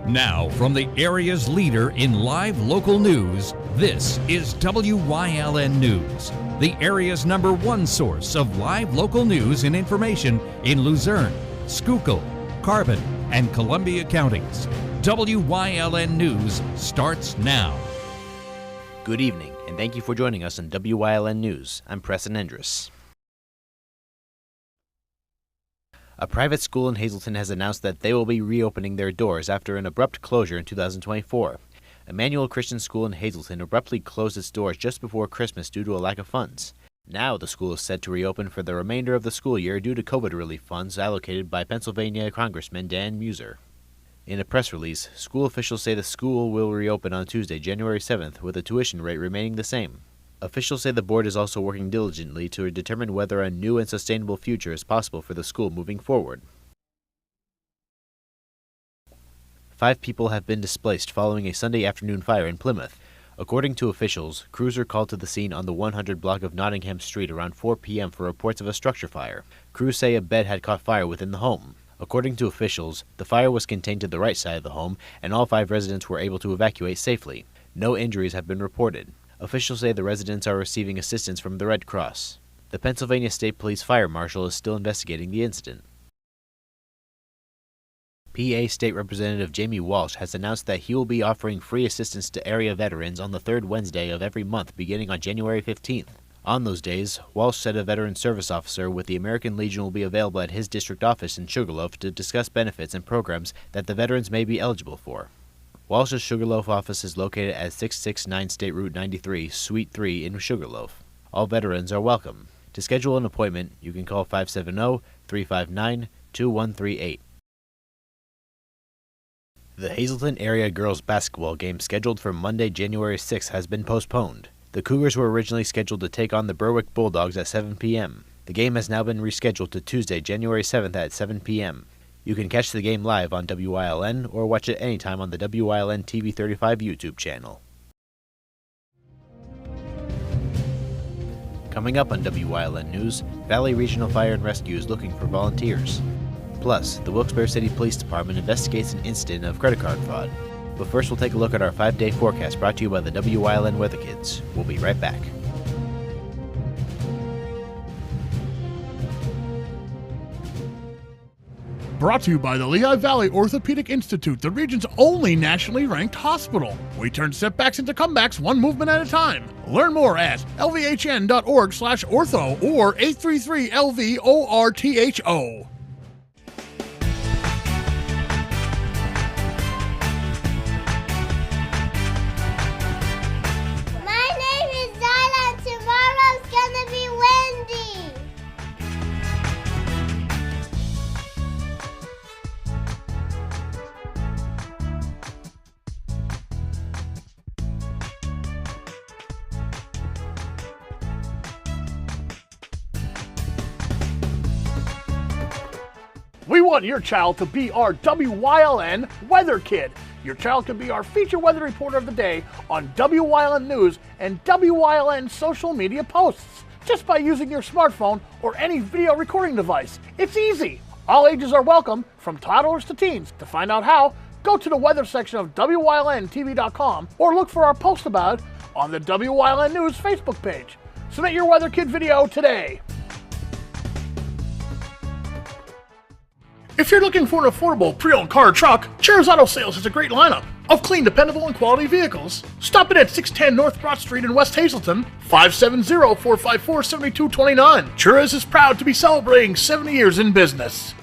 Now, from the area's leader in live local news, this is WYLN News, the area's #1 source of live local news and information in Luzerne, Schuylkill, Carbon, and Columbia counties. WYLN News starts now. Good evening, and thank you for joining us on WYLN News. I'm Preston Endress. A private school in Hazleton has announced that they will be reopening their doors after an abrupt closure in 2024. Emmanuel Christian School in Hazleton abruptly closed its doors just before Christmas due to a lack of funds. Now the school is set to reopen for the remainder of the school year due to COVID relief funds allocated by Pennsylvania Congressman Dan Muser. In a press release, school officials say the school will reopen on Tuesday, January 7th, with the tuition rate remaining the same. Officials say the board is also working diligently to determine whether a new and sustainable future is possible for the school moving forward. 5 people have been displaced following a Sunday afternoon fire in Plymouth. According to officials, crews are called to the scene on the 100 block of Nottingham Street around 4 p.m. for reports of a structure fire. Crews say a bed had caught fire within the home. According to officials, the fire was contained to the right side of the home, and all 5 residents were able to evacuate safely. No injuries have been reported. Officials say the residents are receiving assistance from the Red Cross. The Pennsylvania State Police Fire Marshal is still investigating the incident. PA State Representative Jamie Walsh has announced that he will be offering free assistance to area veterans on the 3rd Wednesday of every month beginning on January 15th. On those days, Walsh said a veteran service officer with the American Legion will be available at his district office in Sugarloaf to discuss benefits and programs that the veterans may be eligible for. Walsh's Sugarloaf office is located at 669 State Route 93, Suite 3 in Sugarloaf. All veterans are welcome. To schedule an appointment, you can call 570-359-2138. The Hazleton area girls basketball game scheduled for Monday, January 6th has been postponed. The Cougars were originally scheduled to take on the Berwick Bulldogs at 7 p.m. The game has now been rescheduled to Tuesday, January 7th at 7 p.m. You can catch the game live on WYLN or watch it anytime on the WYLN TV 35 YouTube channel. Coming up on WYLN News, Valley Regional Fire and Rescue is looking for volunteers. Plus, the Wilkes-Barre City Police Department investigates an incident of credit card fraud. But first, we'll take a look at our 5-day forecast brought to you by the WYLN Weather Kids. We'll be right back. Brought to you by the Lehigh Valley Orthopedic Institute, the region's only nationally ranked hospital. We turn setbacks into comebacks one movement at a time. Learn more at lvhn.org/ortho or 833-LV-ORTHO. My name is Zyla and tomorrow's gonna be windy. We want your child to be our WYLN Weather Kid. Your child can be our feature weather reporter of the day on WYLN News and WYLN social media posts just by using your smartphone or any video recording device. It's easy. All ages are welcome, from toddlers to teens. To find out how, go to the weather section of WYLNTV.com or look for our post about it on the WYLN News Facebook page. Submit your Weather Kid video today. If you're looking for an affordable pre-owned car or truck, Cheers Auto Sales has a great lineup of clean, dependable, and quality vehicles. Stop in at 610 North Broad Street in West Hazleton, 570-454-7229. Cheers is proud to be celebrating 70 years in business.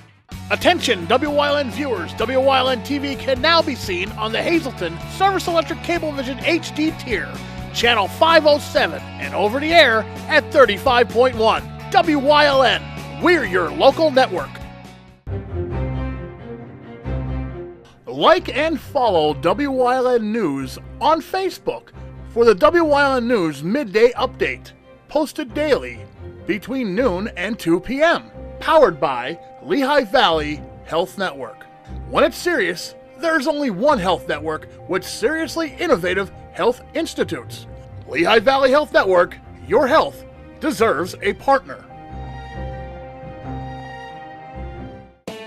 Attention WYLN viewers, WYLN TV can now be seen on the Hazleton Service Electric Cablevision HD tier, channel 507, and over the air at 35.1. WYLN, we're your local network. Like and follow WYLN News on Facebook for the WYLN News Midday Update, posted daily between noon and 2 p.m., powered by Lehigh Valley Health Network. When it's serious, there's only one health network with seriously innovative health institutes. Lehigh Valley Health Network, your health deserves a partner.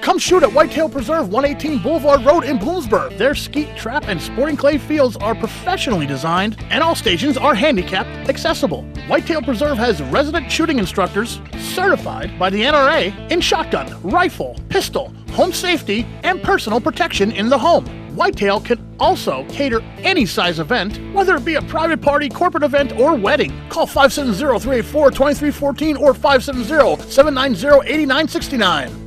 Come shoot at Whitetail Preserve, 118 Boulevard Road in Bloomsburg. Their skeet, trap, and sporting clay fields are professionally designed, and all stations are handicapped accessible. Whitetail Preserve has resident shooting instructors certified by the NRA in shotgun, rifle, pistol, home safety, and personal protection in the home. Whitetail can also cater any size event, whether it be a private party, corporate event, or wedding. Call 570-384-2314 or 570-790-8969.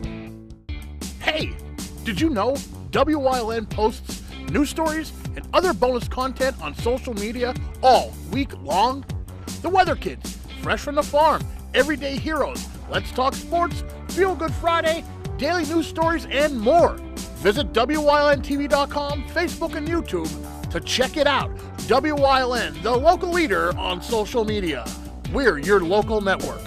Hey, did you know WYLN posts news stories and other bonus content on social media all week long? The Weather Kids, Fresh from the Farm, Everyday Heroes, Let's Talk Sports, Feel Good Friday, daily news stories, and more. Visit WYLNTV.com, Facebook, and YouTube to check it out. WYLN, the local leader on social media. We're your local network.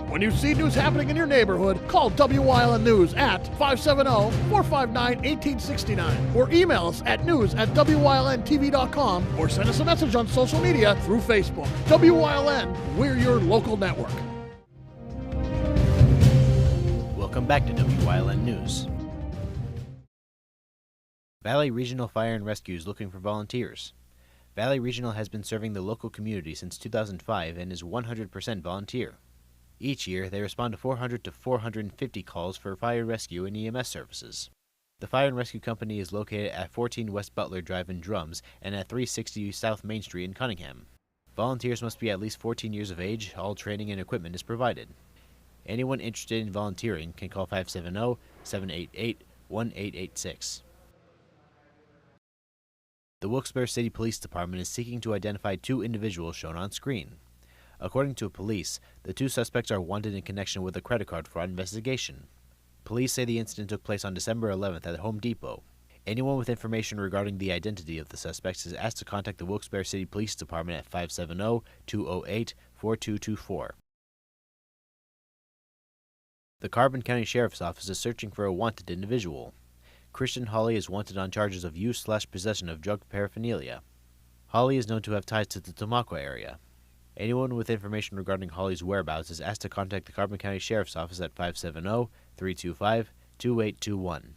When you see news happening in your neighborhood, call WYLN News at 570-459-1869 or email us at news@WYLNTV.com or send us a message on social media through Facebook. WYLN, we're your local network. Welcome back to WYLN News. Valley Regional Fire and Rescue is looking for volunteers. Valley Regional has been serving the local community since 2005 and is 100% volunteer. Each year, they respond to 400 to 450 calls for fire rescue and EMS services. The Fire and Rescue Company is located at 14 West Butler Drive in Drums and at 360 South Main Street in Cunningham. Volunteers must be at least 14 years of age. All training and equipment is provided. Anyone interested in volunteering can call 570-788-1886. The Wilkes-Barre City Police Department is seeking to identify two individuals shown on screen. According to police, the two suspects are wanted in connection with a credit card fraud investigation. Police say the incident took place on December 11th at Home Depot. Anyone with information regarding the identity of the suspects is asked to contact the Wilkes-Barre City Police Department at 570-208-4224. The Carbon County Sheriff's Office is searching for a wanted individual. Christian Hawley is wanted on charges of use/possession of drug paraphernalia. Hawley is known to have ties to the Tamaqua area. Anyone with information regarding Hawley's whereabouts is asked to contact the Carbon County Sheriff's Office at 570-325-2821.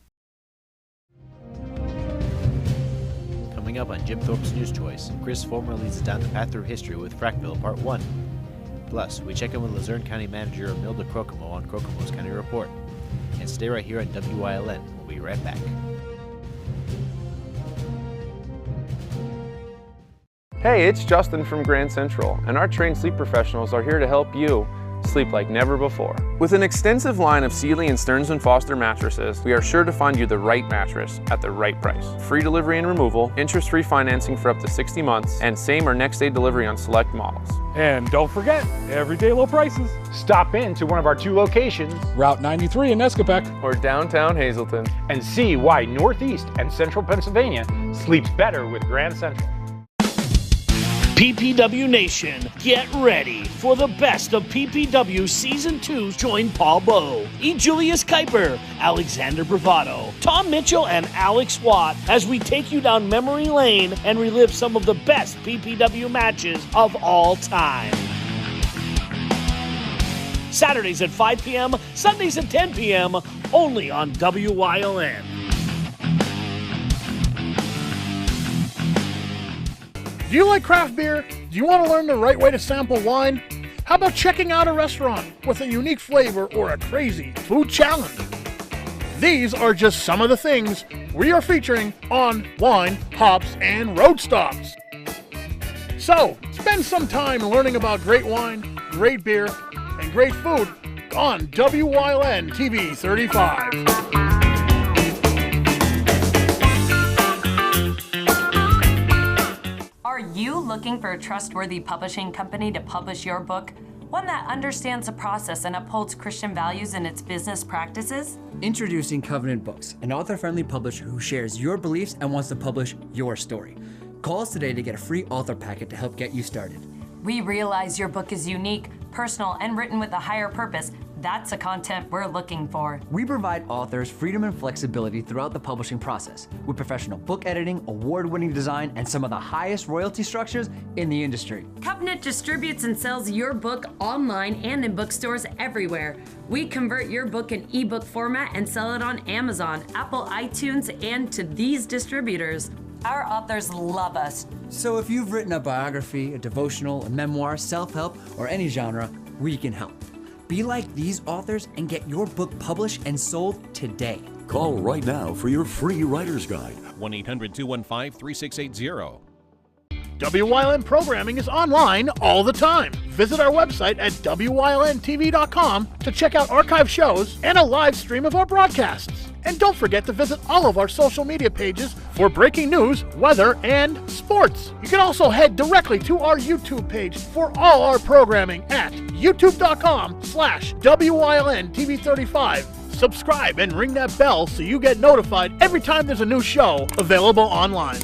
Coming up on Jim Thorpe's News Choice, Chris Fulmer leads us down the path through history with Frackville Part 1. Plus, we check in with Luzerne County Manager Imelda Crocomo on Crocomo's County Report. And stay right here on WYLN. We'll be right back. Hey, it's Justin from Grand Central, and our trained sleep professionals are here to help you sleep like never before. With an extensive line of Sealy and Stearns & Foster mattresses, we are sure to find you the right mattress at the right price. Free delivery and removal, interest-free financing for up to 60 months, and same or next day delivery on select models. And don't forget, everyday low prices. Stop in to one of our two locations, Route 93 in Escapec, or downtown Hazleton, and see why Northeast and Central Pennsylvania sleeps better with Grand Central. PPW Nation, get ready for the best of PPW Season 2. Join Paul Bowe, E. Julius Kuiper, Alexander Bravado, Tom Mitchell, and Alex Watt as we take you down memory lane and relive some of the best PPW matches of all time. Saturdays at 5 p.m., Sundays at 10 p.m., only on WYLN. Do you like craft beer? Do you want to learn the right way to sample wine? How about checking out a restaurant with a unique flavor or a crazy food challenge? These are just some of the things we are featuring on Wine, Hops, and Road Stops. So, spend some time learning about great wine, great beer, and great food on WYLN TV 35. Are you looking for a trustworthy publishing company to publish your book? One that understands the process and upholds Christian values in its business practices? Introducing Covenant Books, an author-friendly publisher who shares your beliefs and wants to publish your story. Call us today to get a free author packet to help get you started. We realize your book is unique, personal, and written with a higher purpose, that's the content we're looking for. We provide authors freedom and flexibility throughout the publishing process with professional book editing, award-winning design, and some of the highest royalty structures in the industry. Covenant distributes and sells your book online and in bookstores everywhere. We convert your book in ebook format and sell it on Amazon, Apple iTunes, and to these distributors. Our authors love us. So if you've written a biography, a devotional, a memoir, self-help, or any genre, we can help. Be like these authors and get your book published and sold today. Call right now for your free writer's guide. 1-800-215-3680. WYLN programming is online all the time. Visit our website at WYLNTV.com to check out archive shows and a live stream of our broadcasts. And don't forget to visit all of our social media pages for breaking news, weather, and sports. You can also head directly to our YouTube page for all our programming at youtube.com/WYLNTV35. Subscribe and ring that bell so you get notified every time there's a new show available online.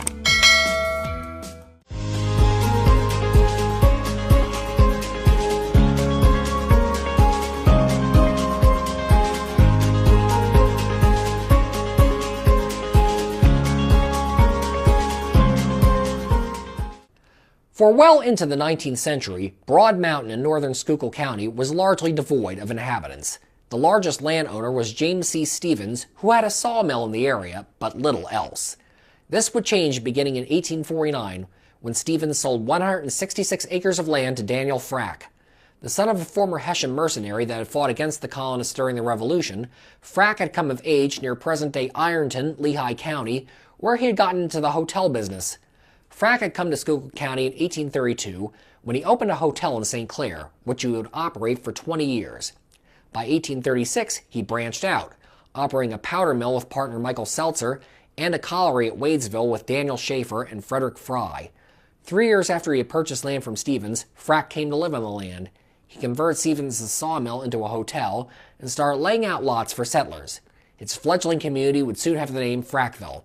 For well into the 19th century, Broad Mountain in northern Schuylkill County was largely devoid of inhabitants. The largest landowner was James C. Stevens, who had a sawmill in the area, but little else. This would change beginning in 1849, when Stevens sold 166 acres of land to Daniel Frack. The son of a former Hessian mercenary that had fought against the colonists during the Revolution, Frack had come of age near present-day Ironton, Lehigh County, where he had gotten into the hotel business. Frack had come to Schuylkill County in 1832 when he opened a hotel in St. Clair, which he would operate for 20 years. By 1836, he branched out, operating a powder mill with partner Michael Seltzer and a colliery at Wadesville with Daniel Schaefer and Frederick Fry. 3 years after he had purchased land from Stevens, Frack came to live on the land. He converted Stevens' sawmill into a hotel and started laying out lots for settlers. Its fledgling community would soon have the name Frackville.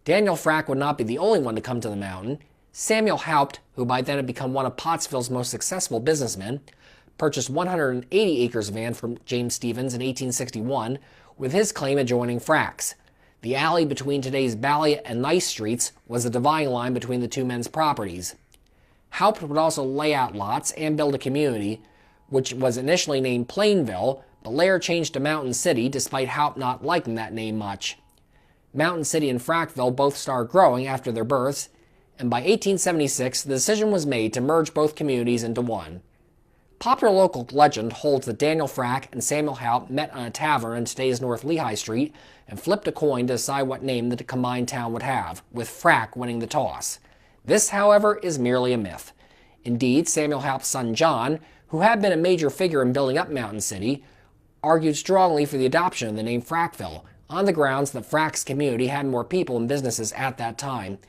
Daniel Frack would not be the only one to come to the mountain. Samuel Haupt, who by then had become one of Pottsville's most successful businessmen, purchased 180 acres of land from James Stevens in 1861, with his claim adjoining Frack's. The alley between today's Balliet and Nice Streets was the dividing line between the two men's properties. Haupt would also lay out lots and build a community, which was initially named Plainville, but later changed to Mountain City, despite Haupt not liking that name much. Mountain City and Frackville both started growing after their births, and by 1876 the decision was made to merge both communities into one. Popular local legend holds that Daniel Frack and Samuel Haupt met on a tavern on today's North Lehigh Street and flipped a coin to decide what name the combined town would have, with Frack winning the toss. This, however, is merely a myth. Indeed, Samuel Haupt's son John, who had been a major figure in building up Mountain City, argued strongly for the adoption of the name Frackville, on the grounds that Frack's community had more people and businesses at that time.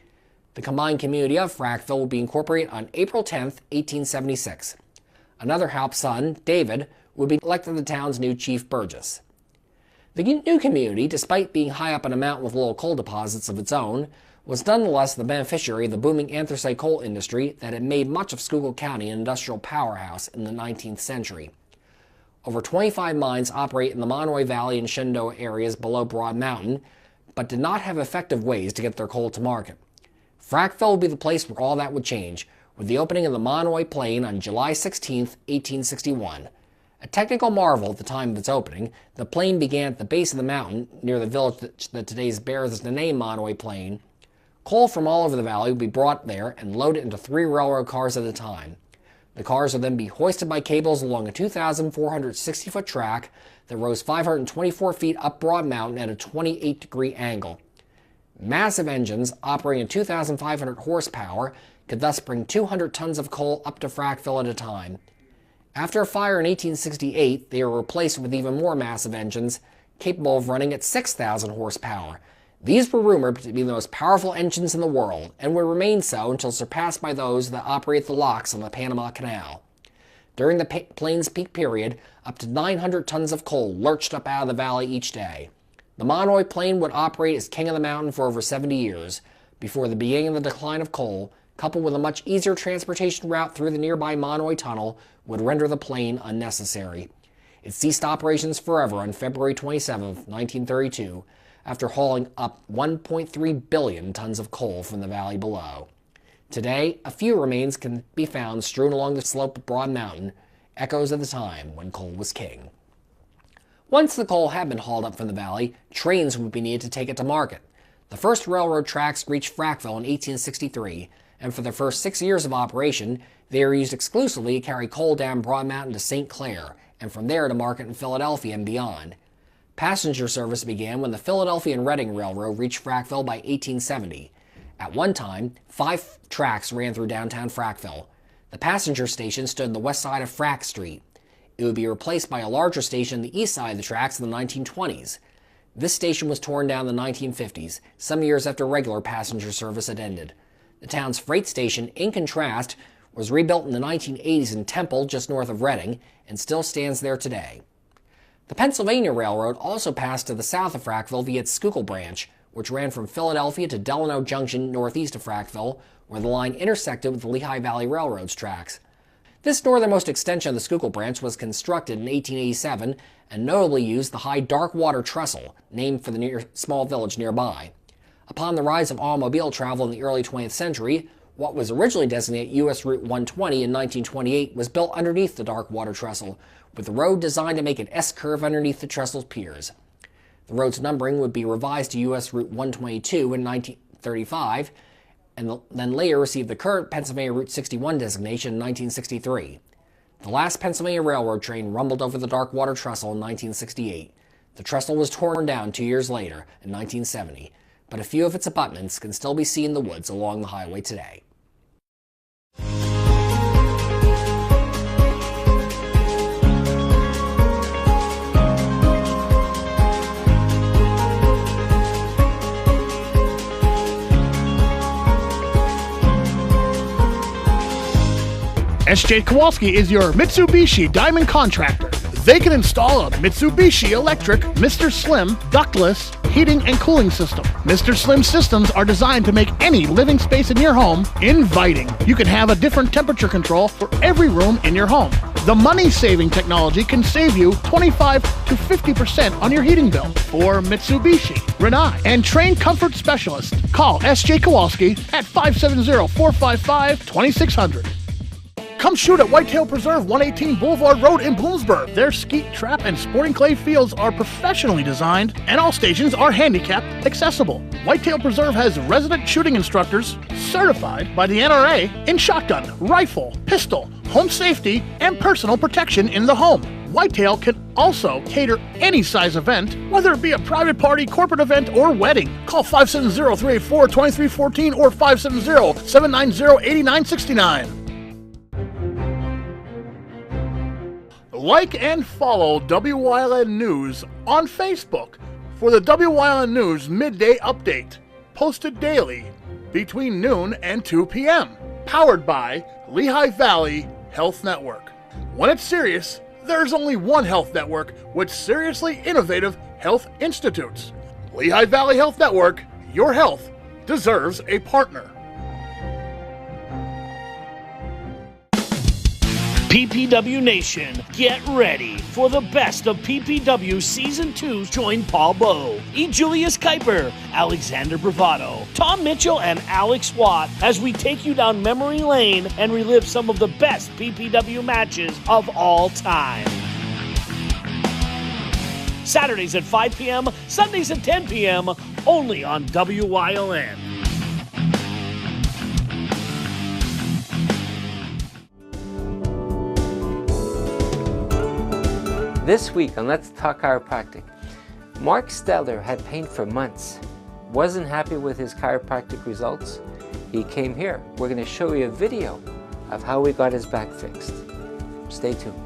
The combined community of Frackville would be incorporated on April 10, 1876. Another Haupt son, David, would be elected the town's new chief burgess. The new community, despite being high up on a mountain with little coal deposits of its own, was nonetheless the beneficiary of the booming anthracite coal industry that had made much of Schuylkill County an industrial powerhouse in the 19th century. Over 25 mines operate in the Monroe Valley and Shenandoah areas below Broad Mountain, but did not have effective ways to get their coal to market. Frackville would be the place where all that would change, with the opening of the Monroe Plain on July 16, 1861. A technical marvel at the time of its opening, the plain began at the base of the mountain, near the village that today bears the name Monroe Plain. Coal from all over the valley would be brought there and loaded into 3 railroad cars at a time. The cars would then be hoisted by cables along a 2,460-foot track that rose 524 feet up Broad Mountain at a 28-degree angle. Massive engines operating at 2,500 horsepower could thus bring 200 tons of coal up to Frackville at a time. After a fire in 1868, they were replaced with even more massive engines capable of running at 6,000 horsepower. These were rumored to be the most powerful engines in the world, and would remain so until surpassed by those that operate the locks on the Panama Canal. During the Plains peak period, up to 900 tons of coal lurched up out of the valley each day. The Monroe Plain would operate as king of the mountain for over 70 years, before the beginning of the decline of coal, coupled with a much easier transportation route through the nearby Monroe Tunnel, would render the plane unnecessary. It ceased operations forever on February 27, 1932, after hauling up 1.3 billion tons of coal from the valley below. Today, a few remains can be found strewn along the slope of Broad Mountain, echoes of the time when coal was king. Once the coal had been hauled up from the valley, trains would be needed to take it to market. The first railroad tracks reached Frackville in 1863, and for the first 6 years of operation, they were used exclusively to carry coal down Broad Mountain to St. Clair, and from there to market in Philadelphia and beyond. Passenger service began when the Philadelphia and Reading Railroad reached Frackville by 1870. At one time, 5 tracks ran through downtown Frackville. The passenger station stood on the west side of Frack Street. It would be replaced by a larger station on the east side of the tracks in the 1920s. This station was torn down in the 1950s, some years after regular passenger service had ended. The town's freight station, in contrast, was rebuilt in the 1980s in Temple, just north of Reading, and still stands there today. The Pennsylvania Railroad also passed to the south of Frackville via its Schuylkill branch, which ran from Philadelphia to Delano Junction northeast of Frackville, where the line intersected with the Lehigh Valley Railroad's tracks. This northernmost extension of the Schuylkill branch was constructed in 1887 and notably used the high dark water trestle, named for the small village nearby. Upon the rise of automobile travel in the early 20th century, what was originally designated U.S. Route 120 in 1928 was built underneath the dark water trestle, with the road designed to make an S-curve underneath the trestle's piers. The road's numbering would be revised to U.S. Route 122 in 1935, and then later received the current Pennsylvania Route 61 designation in 1963. The last Pennsylvania Railroad train rumbled over the dark water trestle in 1968. The trestle was torn down 2 years later, in 1970, but a few of its abutments can still be seen in the woods along the highway today. SJ Kowalski is your Mitsubishi Diamond Contractor. They can install a Mitsubishi electric Mr. Slim ductless heating and cooling system. Mr. Slim systems are designed to make any living space in your home inviting. You can have a different temperature control for every room in your home. The money-saving technology can save you 25 to 50% on your heating bill. For Mitsubishi, Rinnai, and trained comfort specialists, call SJ Kowalski at 570-455-2600. Come shoot at Whitetail Preserve 118 Boulevard Road in Bloomsburg. Their skeet, trap, and sporting clay fields are professionally designed, and all stations are handicapped accessible. Whitetail Preserve has resident shooting instructors certified by the NRA in shotgun, rifle, pistol, home safety, and personal protection in the home. Whitetail can also cater any size event, whether it be a private party, corporate event, or wedding. Call 570-384-2314 or 570-790-8969. Like and follow WYLN News on Facebook for the WYLN News Midday Update, posted daily between noon and 2 p.m., powered by Lehigh Valley Health Network. When it's serious, there's only one health network with seriously innovative health institutes. Lehigh Valley Health Network, your health deserves a partner. PPW Nation, get ready for the best of PPW Season 2. Join Paul Bowe, E. Julius Kuiper, Alexander Bravado, Tom Mitchell, and Alex Watt as we take you down memory lane and relive some of the best PPW matches of all time. Saturdays at 5 p.m., Sundays at 10 p.m., only on WYLN. This week on Let's Talk Chiropractic, Mark Steller had pain for months, wasn't happy with his chiropractic results. He came here. We're going to show you a video of how we got his back fixed. Stay tuned.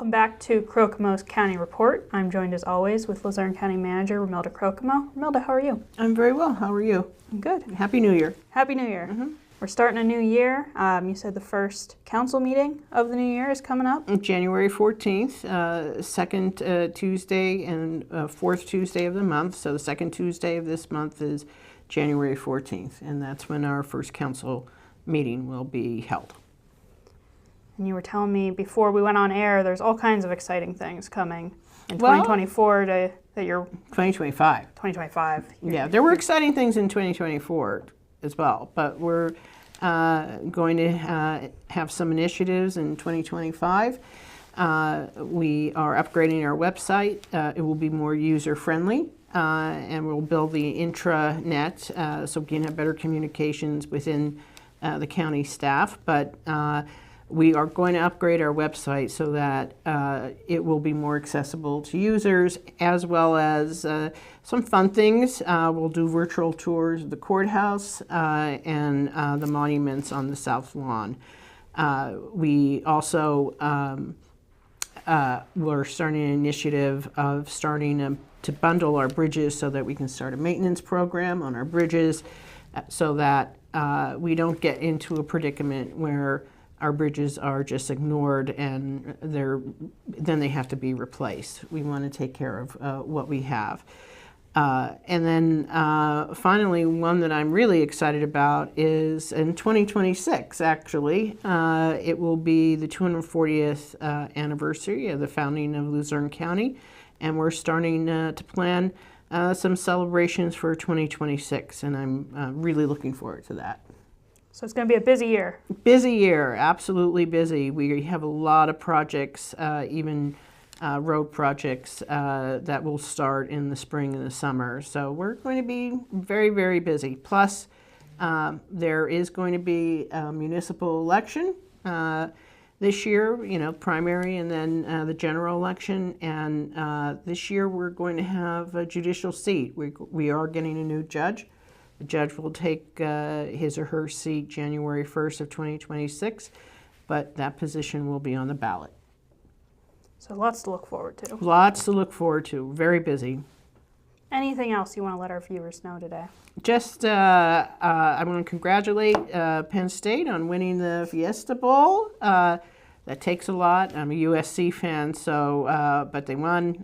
Welcome back to Crocomo's County Report. I'm joined as always with Luzerne County Manager Romelda Crocomo. Romelda, how are you? I'm very well. How are you? I'm good. Happy New Year. Happy New Year. We're starting a new year. You said the first council meeting of the new year is coming up. January 14th, second Tuesday and fourth Tuesday of the month. So the second Tuesday of this month is January 14th, and that's when our first council meeting will be held. And you were telling me before we went on air, there's all kinds of exciting things coming in 2024 that you're... 2025. 2025. Yeah, there were exciting things in 2024 as well, but we're going to have some initiatives in 2025. We are upgrading our website. It will be more user-friendly, and we'll build the intranet so we can have better communications within the county staff. But we are going to upgrade our website so that it will be more accessible to users, as well as some fun things. We'll do virtual tours of the courthouse and the monuments on the South Lawn. We also we're starting an initiative of starting to bundle our bridges so that we can start a maintenance program on our bridges so that we don't get into a predicament where our bridges are just ignored and then they have to be replaced. We want to take care of what we have. And then finally, one that I'm really excited about is in 2026, actually. It will be the 240th anniversary of the founding of Luzerne County, and we're starting to plan some celebrations for 2026, and I'm really looking forward to that. So it's going to be a busy year. Busy year, absolutely busy. We have a lot of projects, even road projects that will start in the spring and the summer. So we're going to be very, very busy. Plus, there is going to be a municipal election this year, primary and then the general election. And this year we're going to have a judicial seat. We are getting a new judge. The judge will take his or her seat January 1st of 2026, but that position will be on the ballot. So lots to look forward to. Lots to look forward to. Very busy. Anything else you want to let our viewers know today? Just, I want to congratulate Penn State on winning the Fiesta Bowl. That takes a lot. I'm a USC fan, so but they won.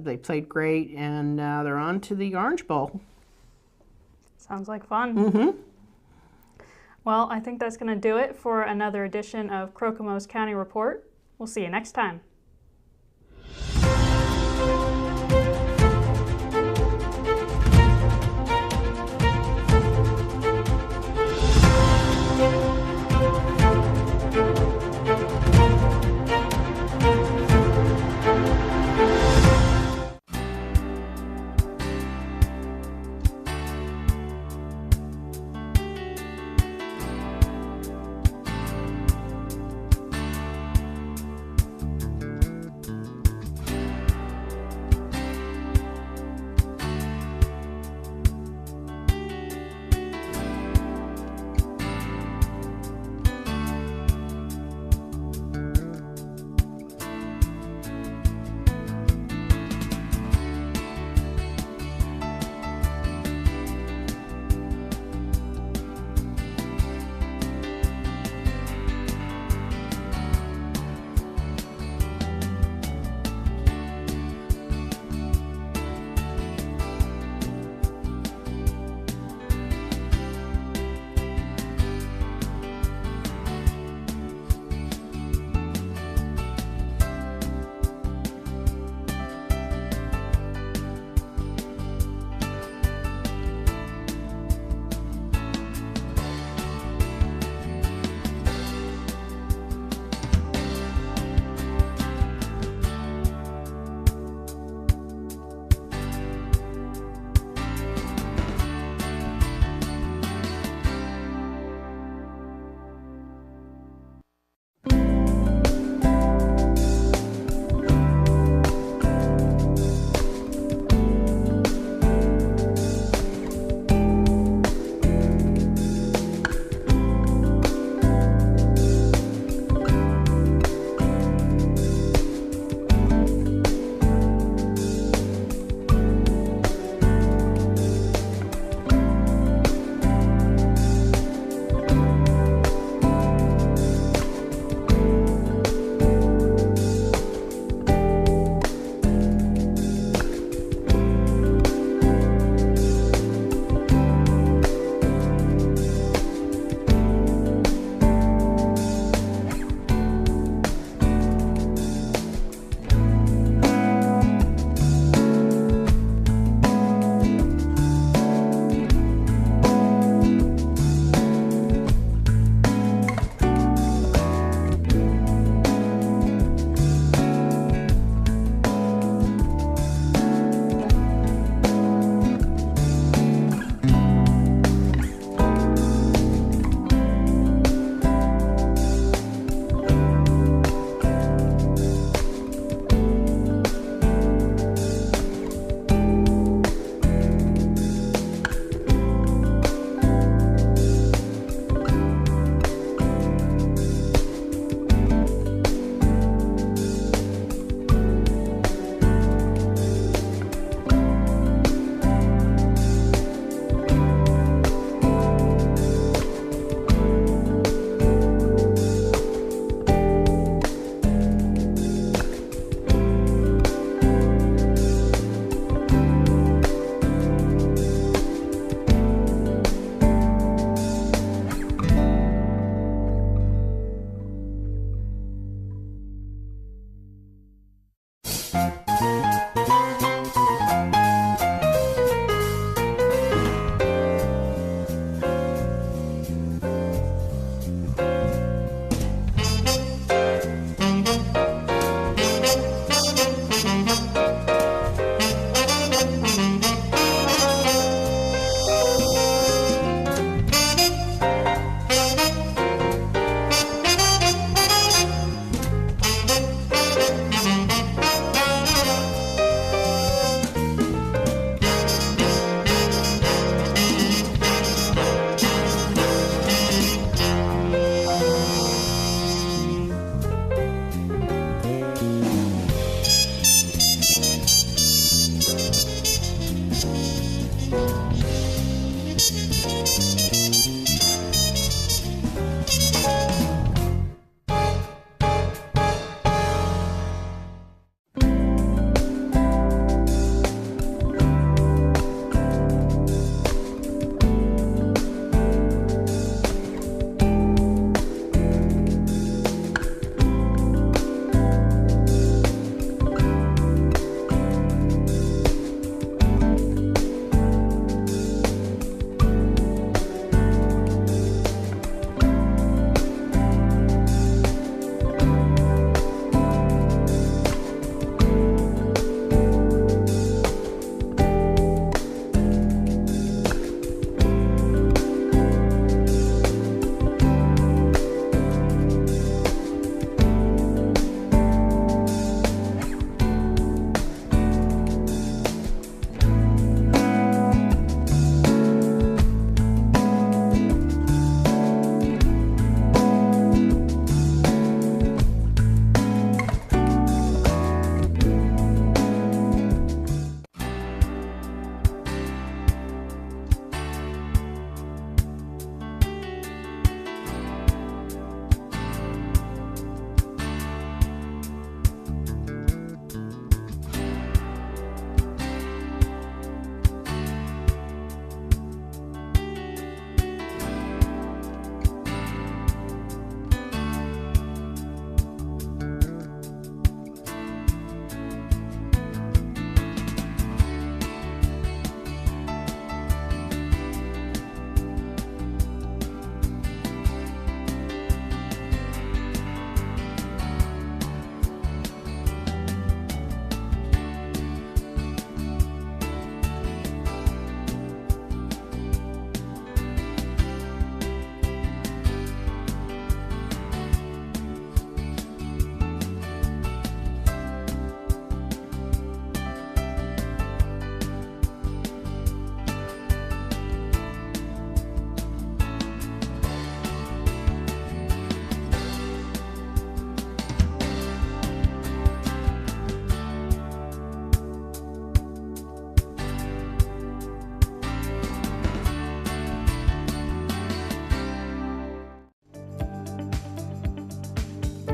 They played great, and they're on to the Orange Bowl. Sounds like fun. Well, I think that's going to do it for another edition of Crocomo's County Report. We'll see you next time.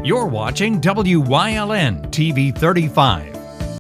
You're watching WYLN TV 35.